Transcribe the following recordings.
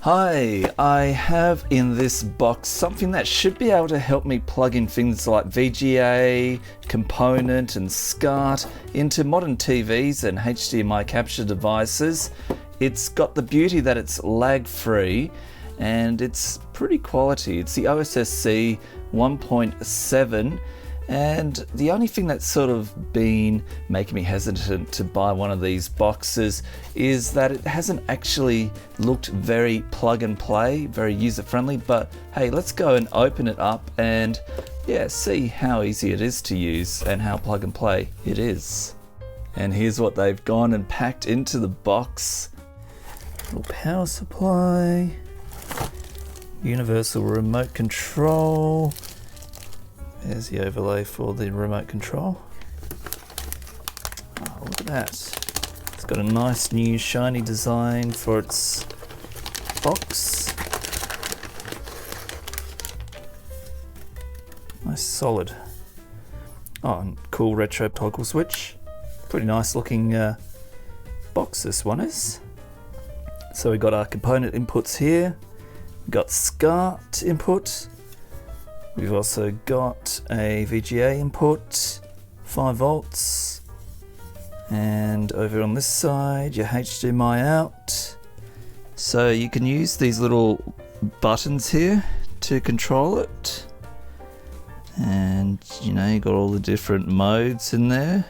Hi, I have in this box something that should be able to help me plug in things like VGA, component and SCART into modern TVs and HDMI capture devices. It's got the beauty that it's lag free and it's pretty quality. It's the OSSC 1.7, and the only thing that's sort of been making me hesitant to buy one of these boxes is that it hasn't actually looked very plug and play, very user friendly. But hey, let's go and open it up and see how easy it is to use and how plug and play it is. And here's what they've gone and packed into the box. Little power supply, universal remote control. There's the overlay for the remote control. Oh, look at that. It's got a nice new shiny design for its box. Nice solid. Oh, and cool retro toggle switch. Pretty nice looking box this one is. So we got our component inputs here. We've got SCART input. We've also got a VGA input, 5 volts, and over on this side your HDMI out. So you can use these little buttons here to control it, and you know, you got all the different modes in there.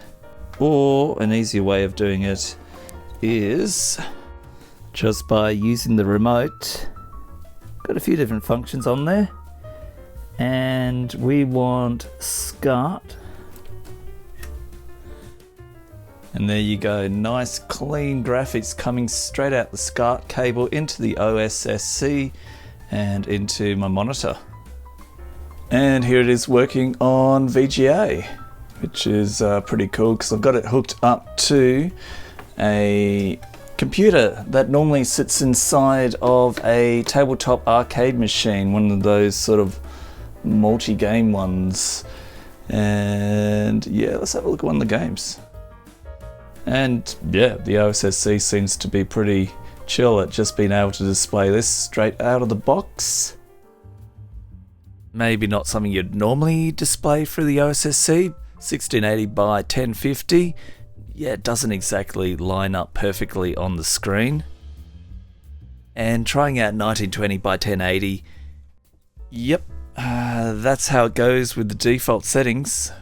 Or an easier way of doing it is just by using the remote. Got a few different functions on there. And we want SCART. And there you go, nice clean graphics coming straight out the SCART cable into the OSSC and into my monitor. And here it is working on VGA, which is pretty cool because I've got it hooked up to a computer that normally sits inside of a tabletop arcade machine, one of those sort of multi-game ones. And yeah, let's have a look at one of the games. And yeah, the OSSC seems to be pretty chill at just being able to display this straight out of the box. Maybe not something you'd normally display through the OSSC. 1680 by 1050, yeah, it doesn't exactly line up perfectly on the screen. And trying out 1920 by 1080, yep, that's how it goes with the default settings.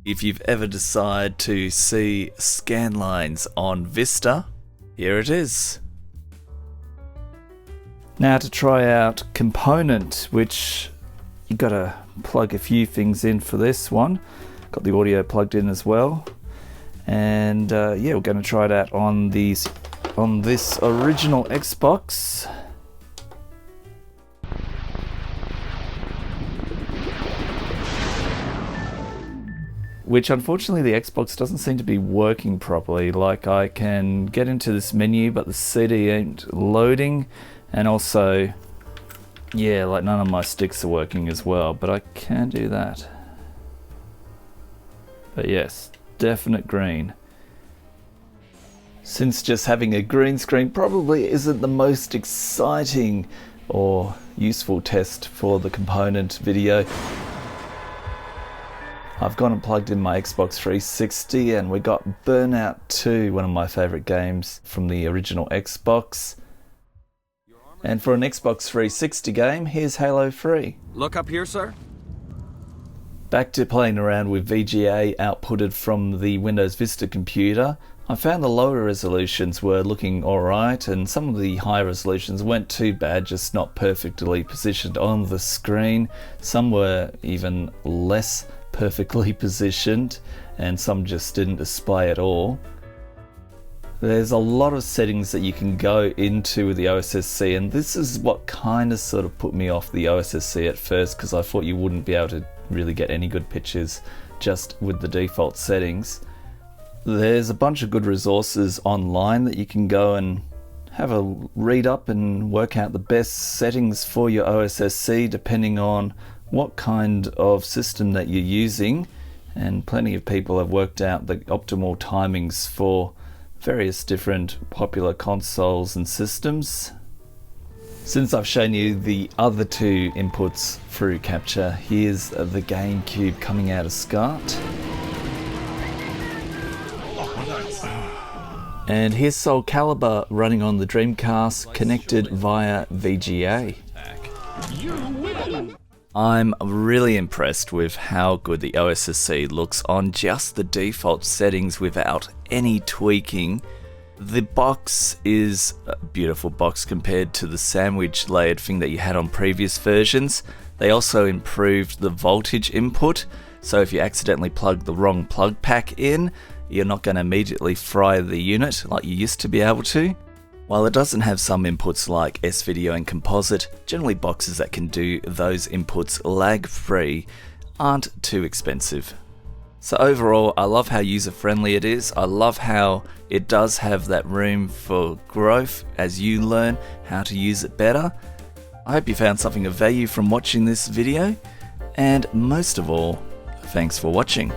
If you've ever decided to see scan lines on Vista, here it is. Now to try out component, which you gotta plug a few things in for this one. Got the audio plugged in as well. And yeah, we're gonna try it out on this original Xbox. Which unfortunately the Xbox doesn't seem to be working properly. Like, I can get into this menu but the CD ain't loading, and also yeah, like none of my sticks are working as well, but I can do that. But yes, definite green. Since just having a green screen probably isn't the most exciting or useful test for the component video, I've gone and plugged in my Xbox 360 and we got Burnout 2, one of my favourite games from the original Xbox. And for an Xbox 360 game, here's Halo 3. Look up here, sir. Back to playing around with VGA outputted from the Windows Vista computer. I found the lower resolutions were looking alright, and some of the higher resolutions weren't too bad, just not perfectly positioned on the screen. Some were even less perfectly positioned, and some just didn't display at all. There's a lot of settings that you can go into with the OSSC, and this is what kind of sort of put me off the OSSC at first, because I thought you wouldn't be able to really get any good pictures just with the default settings. There's a bunch of good resources online that you can go and have a read up and work out the best settings for your OSSC depending on what kind of system that you're using, and plenty of people have worked out the optimal timings for various different popular consoles and systems. Since I've shown you the other two inputs through capture, here's the GameCube coming out of SCART. And here's Soul Calibur running on the Dreamcast connected via VGA. I'm really impressed with how good the OSSC looks on just the default settings without any tweaking. The box is a beautiful box compared to the sandwich layered thing that you had on previous versions. They also improved the voltage input, so if you accidentally plug the wrong plug pack in, you're not going to immediately fry the unit like you used to be able to. While it doesn't have some inputs like S-Video and Composite, generally boxes that can do those inputs lag-free aren't too expensive. So overall, I love how user-friendly it is. I love how it does have that room for growth as you learn how to use it better. I hope you found something of value from watching this video, and most of all, thanks for watching.